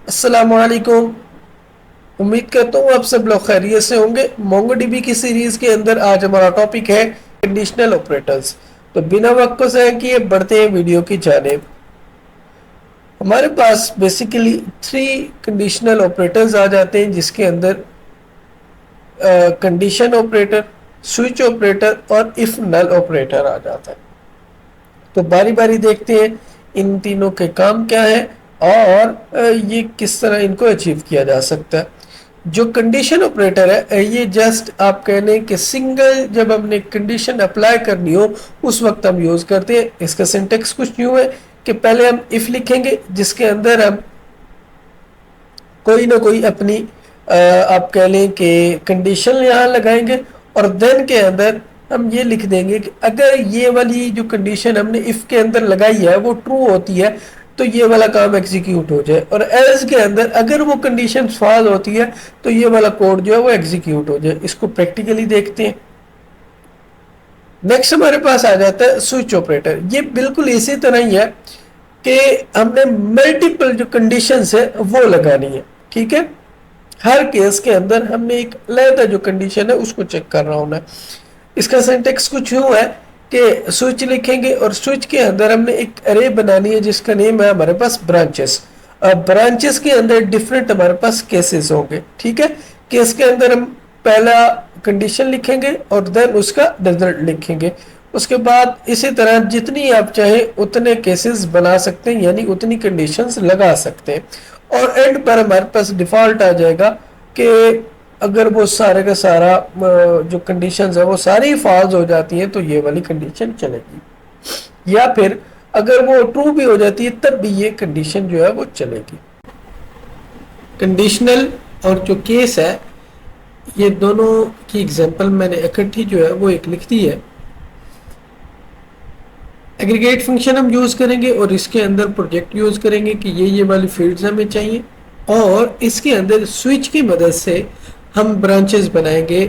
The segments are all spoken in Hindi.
अस्सलामुअलैकुम। उम्मीद करता हूँ आप सब लोग खैरियत से होंगे। मोंगोडीबी की सीरीज के अंदर आज हमारा टॉपिक है कंडीशनल ऑपरेटर्स। तो बिना वक्त को ज़ाया किए बढ़ते हैं वीडियो की जानिब। हमारे पास बेसिकली थ्री कंडीशनल ऑपरेटर्स आ जाते हैं, जिसके अंदर कंडीशन ऑपरेटर, स्विच ऑपरेटर और इफ नल ऑपरेटर आ जाता है। तो बारी बारी देखते हैं इन तीनों के काम क्या है और ये किस तरह इनको अचीव किया जा सकता है। जो कंडीशन ऑपरेटर है, ये जस्ट आप कह लें कि सिंगल जब हमने कंडीशन अप्लाई करनी हो उस वक्त हम यूज करते हैं। इसका सिंटेक्स कुछ यूं है कि पहले हम इफ लिखेंगे, जिसके अंदर हम कोई ना कोई अपनी आप कह लें कि कंडीशन यहाँ लगाएंगे और देन के अंदर हम ये लिख देंगे कि अगर ये वाली जो कंडीशन हमने इफ के अंदर लगाई है वो ट्रू होती है तो ये वाला काम एग्जीक्यूट हो जाए, और एल्स के अंदर अगर वो कंडीशन फॉल्स होती है तो ये वाला कोड जो है वो एग्जीक्यूट हो जाए। इसको प्रैक्टिकली देखते हैं। नेक्स्ट हमारे पास आ जाता है स्विच ऑपरेटर। ये बिल्कुल इसी तरह ही है कि हमने मल्टीपल जो कंडीशंस है वो लगानी है। ठीक है, हर केस के अंदर हमने एक अलग जो कंडीशन है उसको चेक करना होना है। इसका सिंटेक्स कुछ यूं है कि स्विच लिखेंगे और स्विच के अंदर हमने एक अरे बनानी है जिसका नेम है हमारे पास ब्रांचेस। ब्रांचेस के अंदर डिफरेंट हमारे पास केसेस होंगे। ठीक है, केस के अंदर हम पहला कंडीशन लिखेंगे और देन उसका रिजल्ट लिखेंगे। उसके बाद इसी तरह जितनी आप चाहे उतने केसेस बना सकते हैं, यानी उतनी कंडीशंस लगा सकते हैं। और एंड पर हमारे पास डिफॉल्ट आ जाएगा कि अगर वो सारे का सारा जो कंडीशंस है वो सारी फॉल्स हो जाती हैं तो ये वाली कंडीशन चलेगी, या फिर अगर वो ट्रू भी हो जाती है तब भी ये कंडीशन जो है वो चलेगी। कंडीशनल और जो केस है ये दोनों की एग्जांपल मैंने इकट्ठी जो है वो एक लिख दी है। एग्रीगेट फंक्शन हम यूज करेंगे और इसके अंदर प्रोजेक्ट यूज करेंगे कि ये वाली फील्ड्स हमें चाहिए, और इसके अंदर स्विच की मदद से हम ब्रांचेस बनाएंगे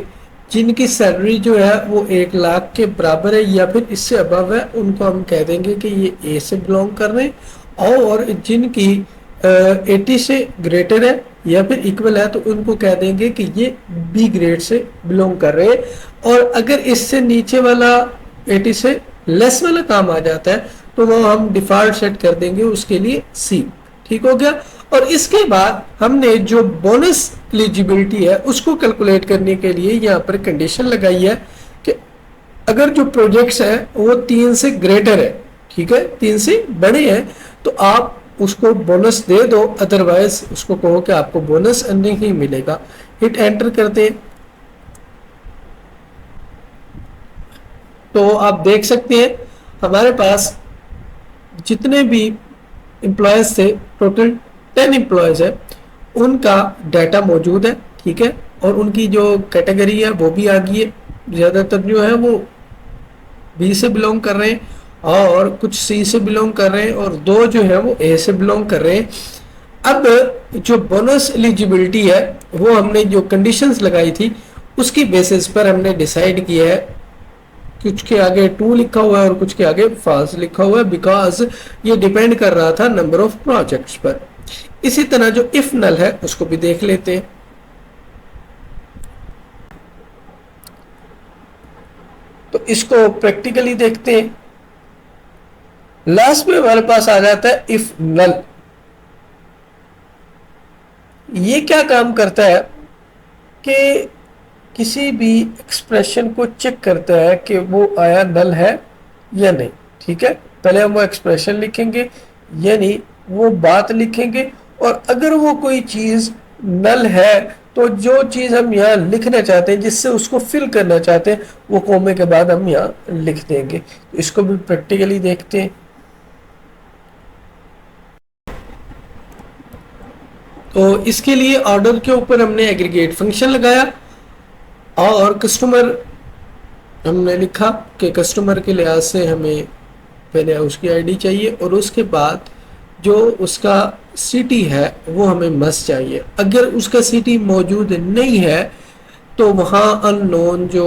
जिनकी सैलरी जो है वो 1 लाख के बराबर है या फिर इससे अबव है। उनको हम कह देंगे कि ये ए से बिलोंग कर रहे हैं, और जिनकी 80 से ग्रेटर है या फिर इक्वल है तो उनको कह देंगे कि ये बी ग्रेड से बिलोंग कर रहे हैं। और अगर इससे नीचे वाला 80 से लेस वाला काम आ जाता है तो वो हम डिफॉल्ट सेट कर देंगे उसके लिए सी। ठीक हो गया। और इसके बाद हमने जो बोनस एलिजिबिलिटी है उसको कैलकुलेट करने के लिए यहाँ पर कंडीशन लगाई है कि अगर जो प्रोजेक्ट्स है वो 3 से ग्रेटर है, ठीक है, 3 से बड़े हैं, तो आप उसको बोनस दे दो, अदरवाइज उसको कहो कि आपको बोनस नहीं मिलेगा। हिट एंटर करते हैं तो आप देख सकते हैं हमारे पास जितने भी एम्प्लॉयज थे, टोटल 10 एम्प्लॉयज है, उनका डाटा मौजूद है। ठीक है, और उनकी जो कैटेगरी है वो भी आ गई है। ज़्यादातर जो है वो बी से बिलोंग कर रहे हैं और कुछ सी से बिलोंग कर रहे हैं और 2 जो है वो ए से बिलोंग कर रहे हैं। अब जो बोनस एलिजिबिलिटी है वो हमने जो कंडीशंस लगाई थी उसकी बेसिस पर हमने डिसाइड किया है। कुछ के आगे 2 लिखा हुआ है और कुछ के आगे फॉल्स लिखा हुआ है, बिकॉज ये डिपेंड कर रहा था नंबर ऑफ प्रोजेक्ट्स पर। इसी तरह जो इफ नल है उसको भी देख लेते हैं। तो इसको प्रैक्टिकली देखते हैं। लास्ट में हमारे पास आ जाता है इफ नल। ये क्या काम करता है कि किसी भी एक्सप्रेशन को चेक करता है कि वो आया नल है या नहीं। ठीक है, पहले हम वो एक्सप्रेशन लिखेंगे यानी वो बात लिखेंगे, और अगर वो कोई चीज नल है तो जो चीज हम यहाँ लिखना चाहते हैं, जिससे उसको फिल करना चाहते हैं, वो कोमे के बाद हम यहाँ लिख देंगे। तो इसको भी प्रैक्टिकली देखते हैं। तो इसके लिए ऑर्डर के ऊपर हमने एग्रीगेट फंक्शन लगाया और कस्टमर हमने लिखा कि कस्टमर के लिहाज से हमें पहले उसकी आईडी चाहिए और उसके बाद जो उसका सिटी है वो हमें मस्ट चाहिए। अगर उसका सिटी मौजूद नहीं है तो वहाँ अननोन जो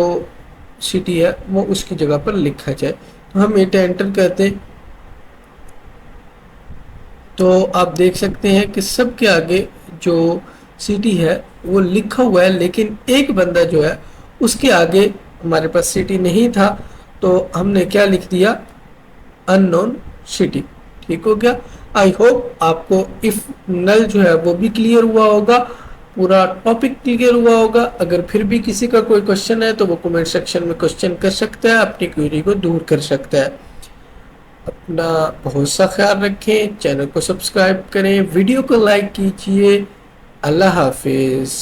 सिटी है वो उसकी जगह पर लिखा जाए। तो हम एंटर करते हैं तो आप देख सकते हैं कि सबके आगे जो सिटी है वो लिखा हुआ है, लेकिन एक बंदा जो है उसके आगे हमारे पास सिटी नहीं था, तो हमने क्या लिख दिया, अननोन सिटी। ठीक हो गया। आई होप आपको इफ नल जो है वो भी क्लियर हुआ होगा, पूरा टॉपिक क्लियर हुआ होगा। अगर फिर भी किसी का कोई क्वेश्चन है तो वो कमेंट सेक्शन में क्वेश्चन कर सकता है, अपनी क्वेरी को दूर कर सकता है। अपना बहुत सा ख्याल रखें, चैनल को सब्सक्राइब करें, वीडियो को लाइक कीजिए। अल्लाह हाफिज।